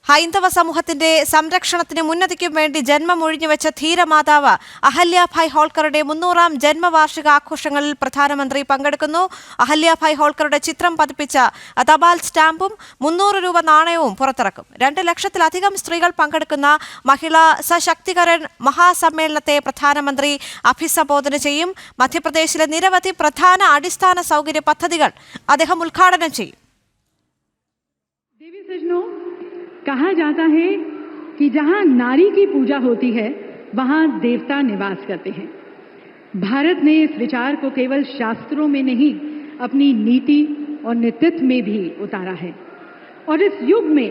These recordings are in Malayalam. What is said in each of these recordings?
ഹൈന്ദവ സമൂഹത്തിന്റെ സംരക്ഷണത്തിന് ഉന്നതിക്കും വേണ്ടി ജന്മമൊഴിഞ്ഞുവെച്ച ധീരമാതാവ് അഹല്യാഭായ് ഹോൾക്കറുടെ 300ാം ജന്മവാർഷിക ആഘോഷങ്ങളിൽ പ്രധാനമന്ത്രി പങ്കെടുക്കുന്നു. അഹല്യാഭായ് ഹോൾക്കറുടെ ചിത്രം പതിപ്പിച്ച തപാൽ സ്റ്റാമ്പും 300 രൂപ നാണയവും പുറത്തിറക്കും. 2 ലക്ഷത്തിലധികം സ്ത്രീകൾ പങ്കെടുക്കുന്ന മഹിളാ സശക്തികരൺ മഹാസമ്മേളനത്തെ പ്രധാനമന്ത്രി അഭിസംബോധന ചെയ്യും. മധ്യപ്രദേശിലെ നിരവധി പ്രധാന അടിസ്ഥാന സൗകര്യ പദ്ധതികൾ അദ്ദേഹം ഉദ്ഘാടനം ചെയ്യും. कहा जाता है कि जहां नारी की पूजा होती है वहां देवता निवास करते हैं। भारत ने इस विचार को केवल शास्त्रों में नहीं अपनी नीति और नेतृत्व में भी उतारा है और इस युग में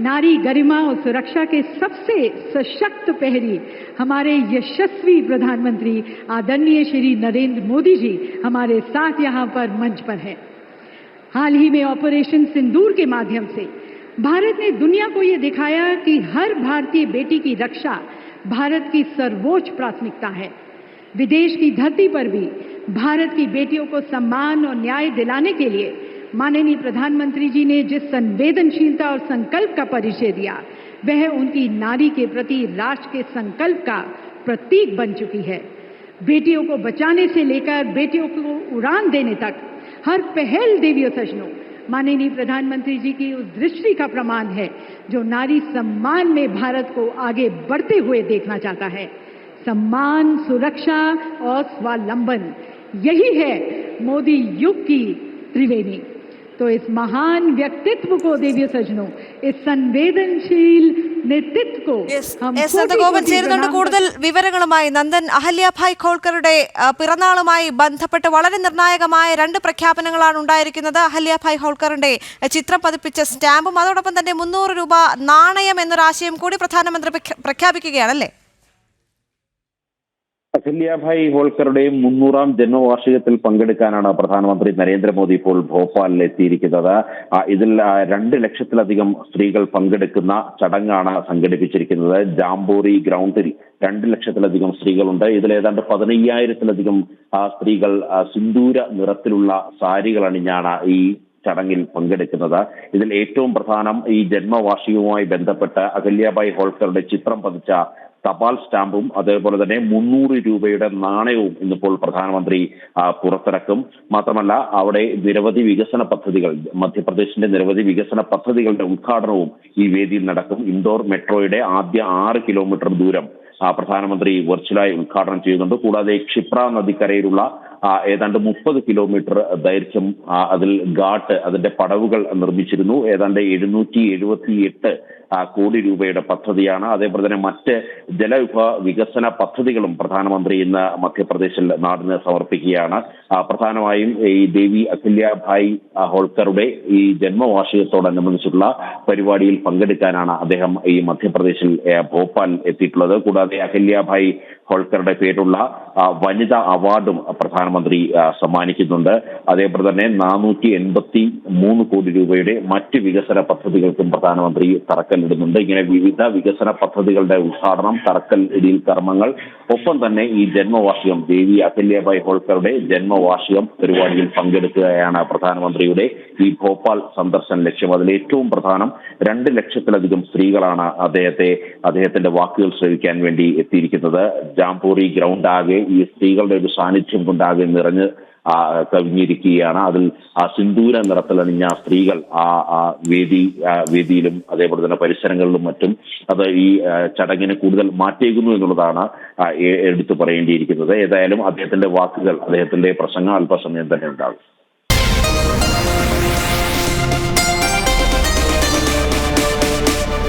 नारी गरिमा और सुरक्षा के सबसे सशक्त प्रहरी हमारे यशस्वी प्रधानमंत्री आदरणीय श्री नरेंद्र मोदी जी हमारे साथ यहां पर मंच पर है। हाल ही में ऑपरेशन सिंदूर के माध्यम से भारत ने दुनिया को ये दिखाया कि हर भारतीय बेटी की रक्षा भारत की सर्वोच्च प्राथमिकता है। विदेश की धरती पर भी भारत की बेटियों को सम्मान और न्याय दिलाने के लिए माननीय प्रधानमंत्री जी ने जिस संवेदनशीलता और संकल्प का परिचय दिया वह उनकी नारी के प्रति राष्ट्र के संकल्प का प्रतीक बन चुकी है। बेटियों को बचाने से लेकर बेटियों को उड़ान देने तक हर पहल देवियों सजनों माननीय प्रधानमंत्री जी की उस दृष्टि का प्रमाण है जो नारी सम्मान में भारत को आगे बढ़ते हुए देखना चाहता है। सम्मान, सुरक्षा और स्वावलंबन, यही है मोदी युग की त्रिवेणी। तो इस महान व्यक्तित्व को देवियों सजनों, इस संवेदनशील नेतृत्व को കൂടുതൽ വിവരങ്ങളുമായി നന്ദൻ. അഹല്യാഭായ് ഹോൾക്കറുടെ പിറന്നാളുമായി ബന്ധപ്പെട്ട് വളരെ നിർണായകമായ 2 പ്രഖ്യാപനങ്ങളാണ് ഉണ്ടായിരിക്കുന്നത്. അഹല്യാഭായ് ഹോൾക്കറിന്റെ ചിത്രം പതിപ്പിച്ച സ്റ്റാമ്പും അതോടൊപ്പം തന്നെ 300 രൂപ നാണയം എന്നൊരാശയം കൂടി പ്രധാനമന്ത്രി പ്രഖ്യാപിക്കുകയാണല്ലേ? അഹല്യാഭായ് ഹോൾക്കറുടെ 300ാം ജന്മവാർഷികത്തിൽ പങ്കെടുക്കാനാണ് പ്രധാനമന്ത്രി നരേന്ദ്രമോദി ഇപ്പോൾ ഭോപ്പാലിൽ എത്തിയിരിക്കുന്നത്. ഇതിൽ 2 ലക്ഷത്തിലധികം സ്ത്രീകൾ പങ്കെടുക്കുന്ന ചടങ്ങാണ് സംഘടിപ്പിച്ചിരിക്കുന്നത്. ജാംബോറി ഗ്രൗണ്ടിൽ 2 ലക്ഷത്തിലധികം സ്ത്രീകളുണ്ട്. ഇതിൽ ഏതാണ്ട് 15,000-ലധികം സ്ത്രീകൾ സിന്ദൂര നിറത്തിലുള്ള സാരികൾ അണിഞ്ഞാണ് ഈ ചടങ്ങിൽ പങ്കെടുക്കുന്നത്. ഇതിൽ ഏറ്റവും പ്രധാനം ഈ ജന്മവാർഷികവുമായി ബന്ധപ്പെട്ട് അഹല്യാഭായ് ഹോൾക്കറുടെ ചിത്രം പതിച്ച തപാൽ സ്റ്റാമ്പും അതേപോലെ തന്നെ 300 രൂപയുടെ നാണയവും ഇന്നിപ്പോൾ പ്രധാനമന്ത്രി പുറത്തിറക്കും. മാത്രമല്ല അവിടെ നിരവധി വികസന പദ്ധതികൾ, മധ്യപ്രദേശിന്റെ നിരവധി വികസന പദ്ധതികളുടെ ഉദ്ഘാടനവും ഈ വേദിയിൽ നടക്കും. ഇൻഡോർ മെട്രോയുടെ ആദ്യ 6 കിലോമീറ്റർ ദൂരം പ്രധാനമന്ത്രി വെർച്വലായി ഉദ്ഘാടനം ചെയ്യുന്നുണ്ട്. കൂടാതെ ക്ഷിപ്ര നദിക്കരയിലുള്ള ഏതാണ്ട് 30 കിലോമീറ്റർ ദൈർഘ്യം അതിൽ ഘാട്ട്, അതിന്റെ പടവുകൾ നിർമ്മിച്ചിരുന്നു. ഏതാണ്ട് 778 കോടി രൂപയുടെ പദ്ധതിയാണ്. അതേപോലെ തന്നെ മറ്റ് ജലവിഭവ വികസന പദ്ധതികളും പ്രധാനമന്ത്രി ഇന്ന് മധ്യപ്രദേശിൽ നാടിന് സമർപ്പിക്കുകയാണ്. പ്രധാനമായും ഈ ദേവി അഹല്യാഭായ് ഹോൾക്കറുടെ ഈ ജന്മവാർഷികത്തോടനുബന്ധിച്ചുള്ള പരിപാടിയിൽ പങ്കെടുക്കാനാണ് അദ്ദേഹം ഈ മധ്യപ്രദേശിൽ ഭോപ്പാൽ എത്തിയിട്ടുള്ളത്. കൂടാതെ അഹല്യാഭായ് ഹോൾക്കറുടെ പേരുള്ള വനിതാ അവാർഡും പ്രധാനമന്ത്രി സമ്മാനിക്കുന്നുണ്ട്. അതേപോലെ തന്നെ 483 കോടി രൂപയുടെ മറ്റ് വികസന പദ്ധതികൾക്കും പ്രധാനമന്ത്രി തറക്കല്ലിടുന്നുണ്ട്. ഇങ്ങനെ വിവിധ വികസന പദ്ധതികളുടെ ഉദ്ഘാടനം, തറക്കൽ ഇടിയിൽ കർമ്മങ്ങൾ, ഒപ്പം തന്നെ ഈ ജന്മവാർഷികം, ദേവി അഹല്യാഭായ് ഹോൾക്കറുടെ ജന്മവാർഷികം പരിപാടിയിൽ പങ്കെടുക്കുകയാണ് പ്രധാനമന്ത്രിയുടെ ഈ ഭോപ്പാൽ സന്ദർശന ലക്ഷ്യം. അതിൽ ഏറ്റവും പ്രധാനം 2 ലക്ഷത്തിലധികം സ്ത്രീകളാണ് അദ്ദേഹത്തിന്റെ വാക്കുകൾ ശ്രവിക്കാൻ വേണ്ടി എത്തിയിരിക്കുന്നത്. ജാംബോറി ഗ്രൗണ്ട് ആകെ ഈ സ്ത്രീകളുടെ ഒരു സാന്നിധ്യം കൊണ്ടാകെ നിറഞ്ഞ് കവിഞ്ഞിരിക്കുകയാണ്. അതിൽ സിന്ദൂര നിറത്തിലണിഞ്ഞ സ്ത്രീകൾ വേദിയിലും അതേപോലെ തന്നെ പരിസരങ്ങളിലും മറ്റും അത് ഈ ചടങ്ങിന് കൂടുതൽ മാറ്റേകുന്നു എന്നുള്ളതാണ് എടുത്തു പറയേണ്ടിയിരിക്കുന്നത്. ഏതായാലും അദ്ദേഹത്തിന്റെ വാക്കുകൾ, അദ്ദേഹത്തിന്റെ പ്രസംഗം അല്പസമയം തന്നെ ഉണ്ടാകും.